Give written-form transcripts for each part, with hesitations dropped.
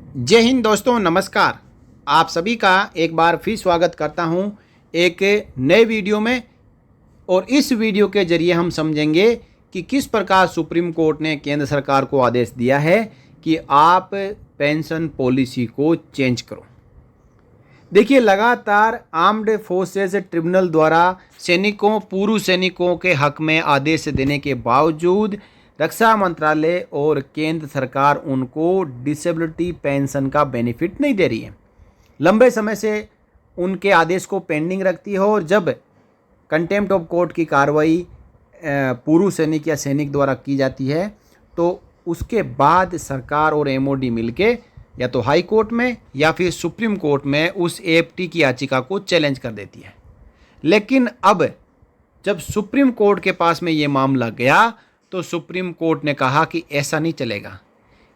जय हिंद दोस्तों, नमस्कार। आप सभी का एक बार फिर स्वागत करता हूं एक नए वीडियो में। और इस वीडियो के जरिए हम समझेंगे कि किस प्रकार सुप्रीम कोर्ट ने केंद्र सरकार को आदेश दिया है कि आप पेंशन पॉलिसी को चेंज करो। देखिए, लगातार आर्म्ड फोर्सेस ट्रिब्यूनल द्वारा पूर्व सैनिकों के हक में आदेश देने के बावजूद रक्षा मंत्रालय और केंद्र सरकार उनको डिसेबिलिटी पेंशन का बेनिफिट नहीं दे रही है। लंबे समय से उनके आदेश को पेंडिंग रखती है और जब कंटेम्प्ट ऑफ कोर्ट की कार्रवाई पूर्व सैनिक या सैनिक द्वारा की जाती है तो उसके बाद सरकार और एमओडी मिलके या तो हाई कोर्ट में या फिर सुप्रीम कोर्ट में उस एएफटी की याचिका को चैलेंज कर देती है। लेकिन अब जब सुप्रीम कोर्ट के पास में ये मामला गया तो सुप्रीम कोर्ट ने कहा कि ऐसा नहीं चलेगा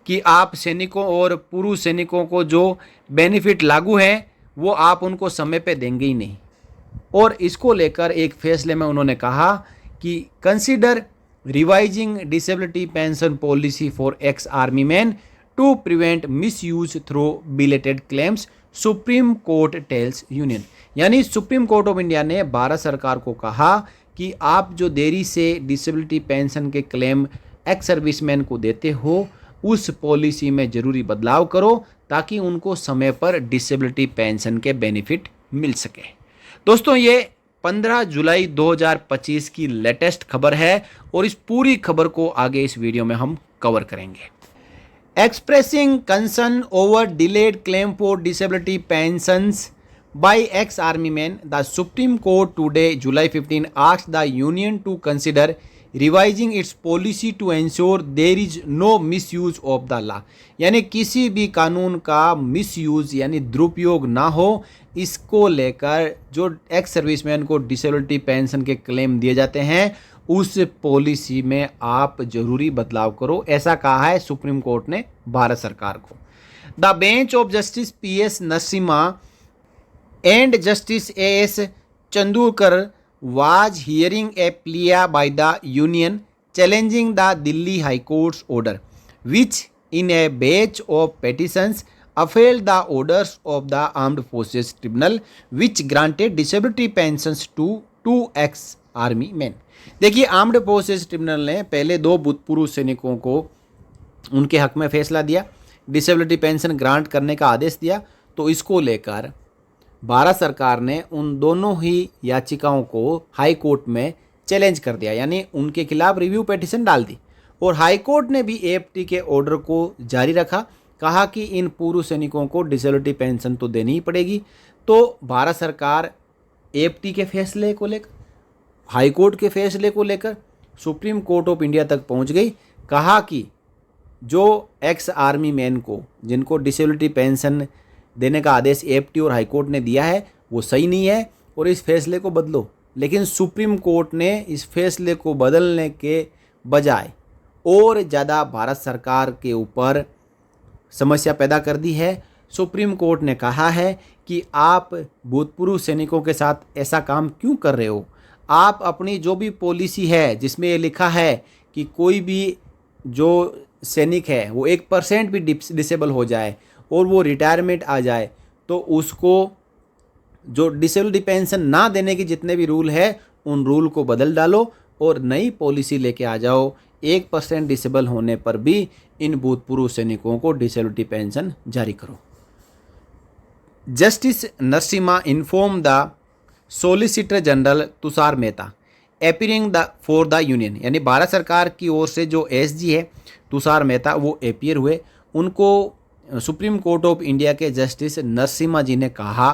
कि आप सैनिकों और पूर्व सैनिकों को जो बेनिफिट लागू है वो आप उनको समय पे देंगे ही नहीं। और इसको लेकर एक फैसले में उन्होंने कहा कि consider revising disability pension policy for ex army man to prevent misuse through belated claims, supreme court tells union. यानी सुप्रीम कोर्ट ऑफ इंडिया ने भारत सरकार को कहा कि आप जो देरी से डिसेबिलिटी पेंशन के क्लेम एक्स सर्विसमैन को देते हो उस पॉलिसी में ज़रूरी बदलाव करो ताकि उनको समय पर डिसेबिलिटी पेंशन के बेनिफिट मिल सके। दोस्तों, ये 15 जुलाई 2025 की लेटेस्ट खबर है और इस पूरी खबर को आगे इस वीडियो में हम कवर करेंगे। Expressing concern over delayed claim for disability pensions by ex-army men, the Supreme Court today, July 15, asked the union to consider revising its policy to ensure there is no misuse of the law। यानी किसी भी कानून का misuse यानी दुरुपयोग ना हो, इसको लेकर जो एक्स सर्विसमैन को डिसेबिलिटी पेंशन के क्लेम दिए जाते हैं उस पॉलिसी में आप जरूरी बदलाव करो, ऐसा कहा है सुप्रीम कोर्ट ने भारत सरकार को। The bench of justice PS Narasimha and Justice A.S. Chandurkar was hearing a plea by the union challenging the Delhi High Court's order, which in a batch of petitions upheld the orders of the Armed Forces Tribunal, which granted disability pensions to 2 ex-army men। देखिए, armed forces tribunal ने पहले 2 भूतपूर्व सैनिकों को उनके हक में फैसला दिया, डिसेबिलिटी पेंशन ग्रांट करने का आदेश दिया। तो इसको लेकर भारत सरकार ने उन दोनों ही याचिकाओं को हाई कोर्ट में चैलेंज कर दिया, यानी उनके खिलाफ रिव्यू पिटीशन डाल दी। और हाई कोर्ट ने भी एएफटी के ऑर्डर को जारी रखा, कहा कि इन पूर्व सैनिकों को डिसेबिलिटी पेंशन तो देनी ही पड़ेगी। तो भारत सरकार एएफटी के फैसले को लेकर, हाई कोर्ट के फैसले को लेकर सुप्रीम कोर्ट ऑफ इंडिया तक पहुंच गई। कहा कि जो एक्स आर्मी मैन को जिनको डिसेबिलिटी पेंशन देने का आदेश एएफटी और हाई कोर्ट ने दिया है वो सही नहीं है और इस फैसले को बदलो। लेकिन सुप्रीम कोर्ट ने इस फैसले को बदलने के बजाय और ज़्यादा भारत सरकार के ऊपर समस्या पैदा कर दी है। सुप्रीम कोर्ट ने कहा है कि आप भूतपूर्व सैनिकों के साथ ऐसा काम क्यों कर रहे हो। आप अपनी जो भी पॉलिसी है जिसमें ये लिखा है कि कोई भी जो सैनिक है वो 1% भी डिसेबल हो जाए और वो रिटायरमेंट आ जाए तो उसको जो डिसेबिलिटी पेंशन ना देने के जितने भी रूल है उन रूल को बदल डालो और नई पॉलिसी लेके आ जाओ। 1% डिसेबल होने पर भी इन भूतपूर्व सैनिकों को डिसेबिलिटी पेंशन जारी करो। Justice Narasimha inform the solicitor general Tushar Mehta appearing for the union. यानी भारत सरकार की ओर से जो एसजी है तुषार मेहता वो अपीयर हुए। उनको सुप्रीम कोर्ट ऑफ इंडिया के जस्टिस नरसिम्हा जी ने कहा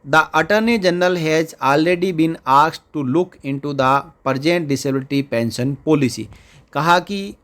the attorney general has already been asked to look into the present disability pension policy. कहा कि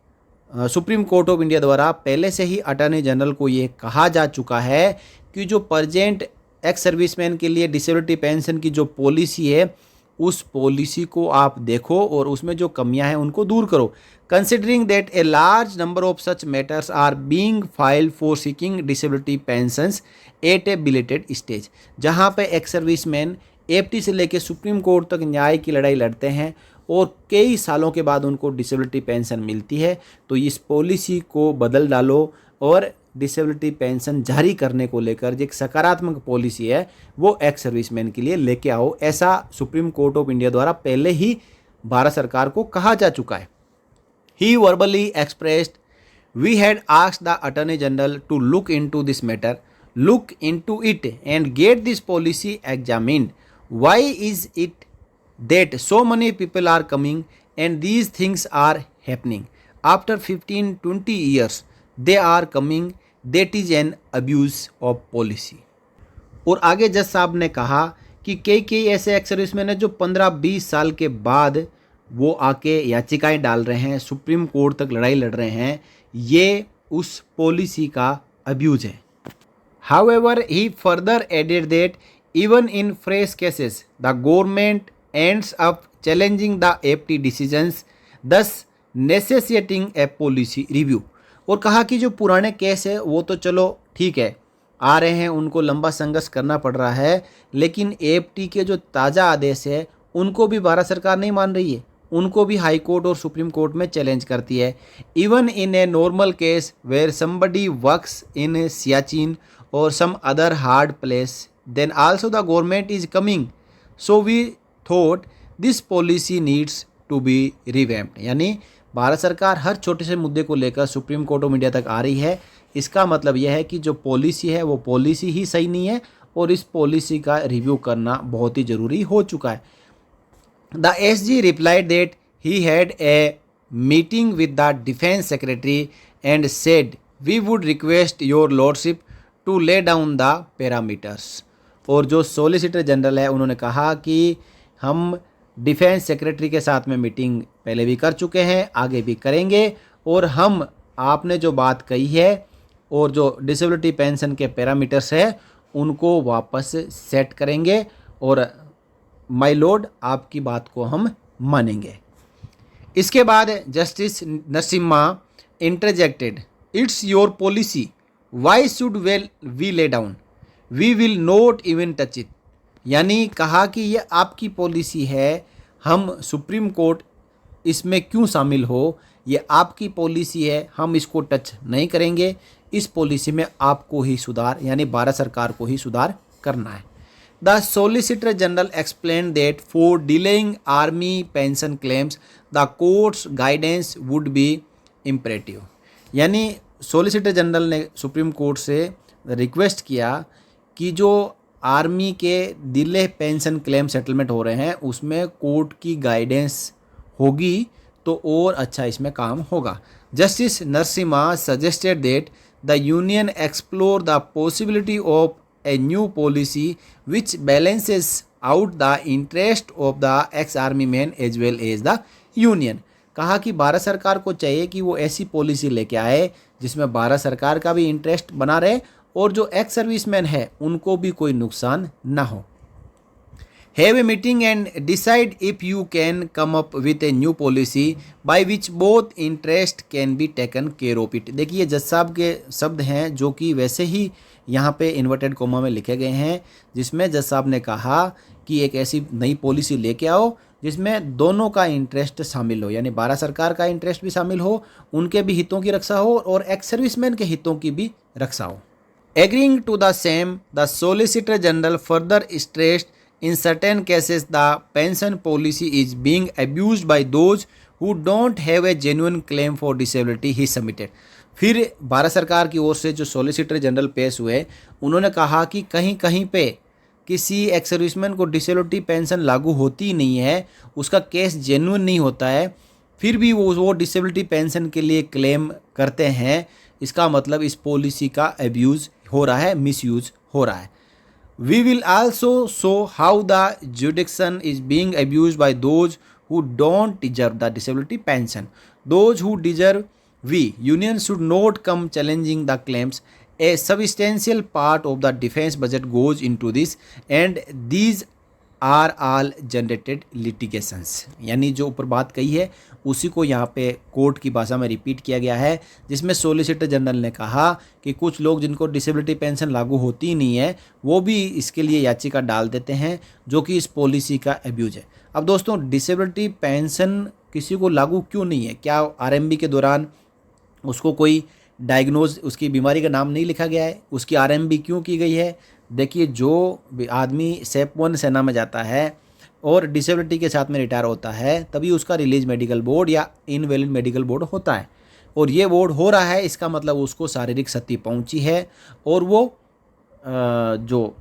सुप्रीम कोर्ट ऑफ इंडिया द्वारा पहले से ही अटॉर्नी जनरल को ये कहा जा चुका है कि जो प्रेजेंट एक्स सर्विसमैन के लिए डिसेबिलिटी पेंशन की जो पॉलिसी है उस पॉलिसी को आप देखो और उसमें जो कमियां हैं उनको दूर करो। Considering that a large number of such matters are being filed for seeking disability pensions at a belated stage. जहां पे एक्स सर्विसमैन एएफटी से लेकर सुप्रीम कोर्ट तक न्याय की लड़ाई लड़ते हैं और कई सालों के बाद उनको डिसेबिलिटी पेंशन मिलती है। तो इस पॉलिसी को बदल डालो और डिसेबिलिटी पेंशन जारी करने को लेकर जो एक सकारात्मक पॉलिसी है वो एक्स सर्विसमैन के लिए लेके आओ, ऐसा सुप्रीम कोर्ट ऑफ इंडिया द्वारा पहले ही भारत सरकार को कहा जा चुका है। He verbally expressed we had asked the attorney general to look into this matter, look into it and get this policy examined. Why is it that so many people are coming and these things are happening? After 15-20 years, they are coming. That is an abuse of policy. और आगे जज साहब ने कहा कि कई ऐसे ex serviceman हैं जो 15-20 साल के बाद वो आके याचिकाएं डाल रहे हैं, सुप्रीम कोर्ट तक लड़ाई लड़ रहे हैं, ये उस पॉलिसी का अब्यूज़ है। However, he further added that even in fresh cases, the government ends up challenging the APT decisions, thus necessitating a policy review. और कहा कि जो पुराने केस है वो तो चलो ठीक है, आ रहे हैं, उनको लंबा संघर्ष करना पड़ रहा है, लेकिन APT के जो ताज़ा आदेश है उनको भी भारत सरकार नहीं मान रही है, उनको भी हाई कोर्ट और सुप्रीम कोर्ट में चैलेंज करती है। Even in a normal case where somebody works in Siachen or some other hard place, then also the government is coming. So we thought this policy needs to be revamped. यानी भारत सरकार हर छोटे से मुद्दे को लेकर सुप्रीम कोर्ट ऑफ इंडिया तक आ रही है। इसका मतलब यह है कि जो पॉलिसी है वो पॉलिसी ही सही नहीं है और इस पॉलिसी का रिव्यू करना बहुत ही ज़रूरी हो चुका है। The SG replied that he had a meeting with the defense secretary and said we would request your lordship to lay down the parameters. और जो सॉलिसिटर जनरल है उन्होंने कहा कि हम डिफेंस सेक्रेटरी के साथ में मीटिंग पहले भी कर चुके हैं, आगे भी करेंगे, और हम आपने जो बात कही है और जो डिसेबिलिटी पेंशन के पैरामीटर्स है उनको वापस सेट करेंगे और माय लॉर्ड आपकी बात को हम मानेंगे। इसके बाद justice Narasimha interjected, it's your policy, why should we lay down, we will not even touch it. यानी कहा कि ये आपकी पॉलिसी है, हम सुप्रीम कोर्ट इसमें क्यों शामिल हो, ये आपकी पॉलिसी है, हम इसको टच नहीं करेंगे, इस पॉलिसी में आपको ही सुधार यानी भारत सरकार को ही सुधार करना है। The solicitor general explain that for delaying army pension claims the courts guidance would be imperative. यानी सॉलिसिटर जनरल ने सुप्रीम कोर्ट से रिक्वेस्ट किया कि जो आर्मी के डिले पेंशन क्लेम सेटलमेंट हो रहे हैं उसमें कोर्ट की गाइडेंस होगी तो और अच्छा इसमें काम होगा। Justice Narasimha suggested that the union explore the possibility of a new policy which balances out the interest of the ex army man as well as the union. कहा कि भारत सरकार को चाहिए कि वो ऐसी पॉलिसी लेके आए जिसमें भारत सरकार का भी इंटरेस्ट बना रहे और जो एक्स सर्विसमैन है उनको भी कोई नुकसान ना हो। Have a meeting and decide if you can come up with A new policy by which both interest can be taken care of it. देखिए जज साहब के शब्द हैं जो कि वैसे ही यहाँ पे इन्वर्टेड कोमा में लिखे गए हैं, जिसमें जज साहब ने कहा कि एक ऐसी नई पॉलिसी लेके आओ जिसमें दोनों का इंटरेस्ट शामिल हो, यानी भारत सरकार का इंटरेस्ट भी शामिल हो, उनके भी हितों की रक्षा हो और एक्स सर्विसमैन के हितों की भी रक्षा हो। Agreeing to the same, the solicitor general further stressed in certain cases the pension policy is being abused by those who don't have a genuine claim for disability he submitted. फिर भारत सरकार की ओर से जो सॉलिसिटर जनरल पेश हुए उन्होंने कहा कि कहीं कहीं पे किसी एक्स सर्विसमैन को डिसेबिलिटी पेंशन लागू होती ही नहीं है, उसका केस जेन्युइन नहीं होता है, फिर भी वो डिसेबिलिटी पेंशन के लिए क्लेम करते हैं। इसका मतलब इस पॉलिसी का अब्यूज़ हो रहा है, मिसयूज हो रहा है। We will also show how the jurisdiction is being abused by those who don't deserve the disability pension. Those who deserve we union should not come challenging the claims. A substantial part of the defense budget goes into this and these are all generated litigations। यानी जो ऊपर बात कही है उसी को यहाँ पे कोर्ट की भाषा में रिपीट किया गया है, जिसमें सॉलिसिटर जनरल ने कहा कि कुछ लोग जिनको डिसेबिलिटी पेंशन लागू होती ही नहीं है वो भी इसके लिए याचिका डाल देते हैं, जो कि इस पॉलिसी का अब्यूज है। अब दोस्तों डिसेबिलिटी पेंशन किसी को लागू क्यों नहीं है? क्या आरएमबी के दौरान उसको कोई डायग्नोज उसकी बीमारी का नाम नहीं लिखा गया है, उसकी आरएमबी क्यों की गई है। देखिए, जो आदमी स्टेप 1 सेना में जाता है और डिसेबिलिटी के साथ में रिटायर होता है, तभी उसका रिलीज मेडिकल बोर्ड या इनवैलिड मेडिकल बोर्ड होता है। और ये बोर्ड हो रहा है, इसका मतलब उसको शारीरिक क्षति पहुंची है और वो जो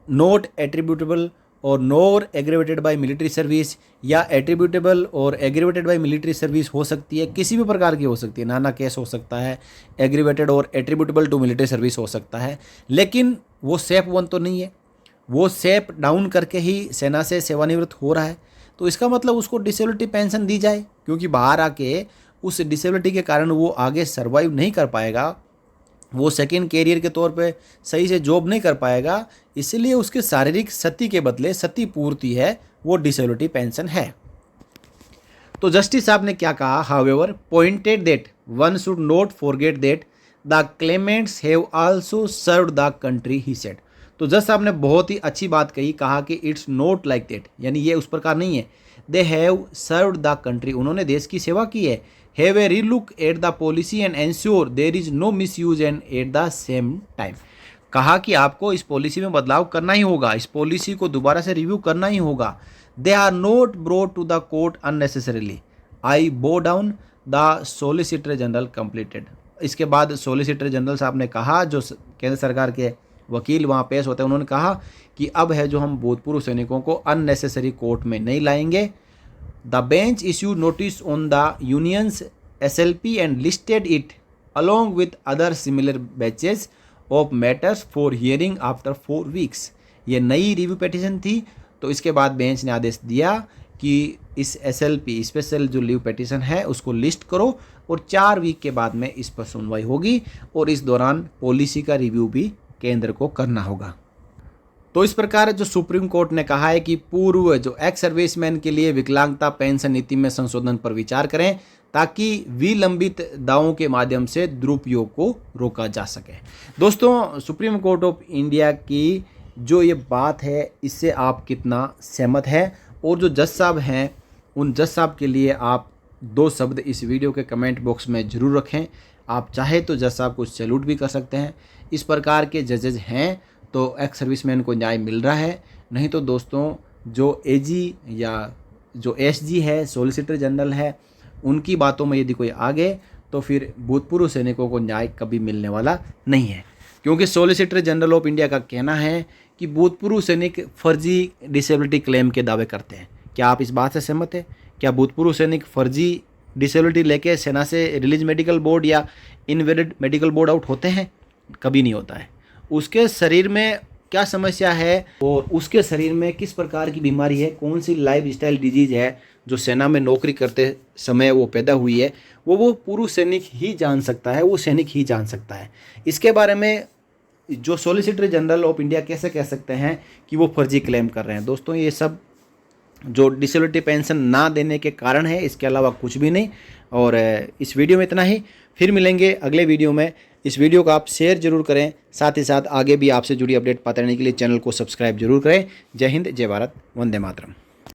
नॉट एट्रीब्यूटेबल और nor aggravated by military service या एट्रीब्यूटेबल और एग्रीवेटेड बाय मिलिट्री सर्विस हो सकती है, किसी भी प्रकार की हो सकती है। नाना केस हो सकता है, एग्रीवेटेड और एट्रीब्यूटेबल टू मिलिट्री सर्विस हो सकता है, लेकिन वो स्टेप 1 तो नहीं है। वो स्टेप डाउन करके ही सेना से सेवानिवृत्त हो रहा है, तो इसका मतलब उसको डिसेबिलिटी पेंशन दी जाए, क्योंकि बाहर आके उस डिसेबिलिटी के कारण वो आगे सर्वाइव नहीं कर पाएगा, वो सेकेंड कैरियर के तौर पे सही से जॉब नहीं कर पाएगा, इसलिए उसके शारीरिक क्षति के बदले क्षति पूर्ति है, वो डिसेबिलिटी पेंशन है। तो जस्टिस साहब ने क्या कहा, however pointed that one should not forget that the Clements have also served the country, he said. तो जज साहब ने बहुत ही अच्छी बात कही, कहा कि इट्स नॉट लाइक दैट, यानी ये उस प्रकार नहीं है। They have served the country, उन्होंने देश की सेवा की है। Have a relook at the policy and ensure there is no misuse and at the same time. कहा कि आपको इस पॉलिसी में बदलाव करना ही होगा, इस पॉलिसी को दोबारा से रिव्यू करना ही होगा। They are not brought to the court unnecessarily, I bow down the solicitor general completed. इसके बाद सॉलिसिटर जनरल साहब ने कहा, जो केंद्र सरकार के वकील वहाँ पेश होते हैं, उन्होंने कहा कि अब है जो हम भूतपूर्व सैनिकों को अननेसेसरी कोर्ट में नहीं लाएंगे। The bench issue notice on the unions SLP and listed it along with other similar batches of matters for hearing after 4 weeks. ये नई रिव्यू पिटीशन थी, तो इसके बाद बेंच ने आदेश दिया कि इस SLP स्पेशल जो लीव पिटीशन है उसको लिस्ट करो और 4 वीक के बाद में इस पर सुनवाई होगी और इस दौरान पॉलिसी का रिव्यू भी केंद्र को करना होगा। तो इस प्रकार जो सुप्रीम कोर्ट ने कहा है कि पूर्व जो एक्स सर्विसमैन के लिए विकलांगता पेंशन नीति में संशोधन पर विचार करें, ताकि विलंबित दावों के माध्यम से दुरुपयोग को रोका जा सके। दोस्तों, सुप्रीम कोर्ट ऑफ इंडिया की जो ये बात है, इससे आप कितना सहमत हैं? और जो जज साहब हैं, उन जज साहब के लिए आप 2 शब्द इस वीडियो के कमेंट बॉक्स में ज़रूर रखें। आप चाहे तो जज साहब को सैल्यूट भी कर सकते हैं। इस प्रकार के जजेज हैं तो एक्स सर्विसमैन को न्याय मिल रहा है। नहीं तो दोस्तों, जो AG या जो SG है, सॉलिसिटर जनरल है, उनकी बातों में यदि कोई आ गए तो फिर भूतपूर्व सैनिकों को न्याय कभी मिलने वाला नहीं है, क्योंकि सॉलिसिटर जनरल ऑफ इंडिया का कहना है कि भूतपूर्व सैनिक फर्जी डिसेबिलिटी क्लेम के दावे करते हैं। क्या आप इस बात से सहमत हैं? क्या भूतपूर्व सैनिक फर्जी डिसेबिलिटी लेके सेना से रिलीज मेडिकल बोर्ड या इनवैलिड मेडिकल बोर्ड आउट होते हैं? कभी नहीं होता है। उसके शरीर में क्या समस्या है और उसके शरीर में किस प्रकार की बीमारी है, कौन सी लाइफस्टाइल डिजीज है जो सेना में नौकरी करते समय वो पैदा हुई है, वो पूर्व सैनिक ही जान सकता है, वो सैनिक ही जान सकता है। इसके बारे में जो सॉलिसिटर जनरल ऑफ इंडिया कैसे कह सकते हैं कि वो फर्जी क्लेम कर रहे हैं? दोस्तों, ये सब जो डिसेबिलिटी पेंशन ना देने के कारण है, इसके अलावा कुछ भी नहीं। और इस वीडियो में इतना ही, फिर मिलेंगे अगले वीडियो में। इस वीडियो को आप शेयर जरूर करें, साथ ही साथ आगे भी आपसे जुड़ी अपडेट पाते रहने के लिए चैनल को सब्सक्राइब जरूर करें। जय हिंद, जय भारत, वंदे मातरम।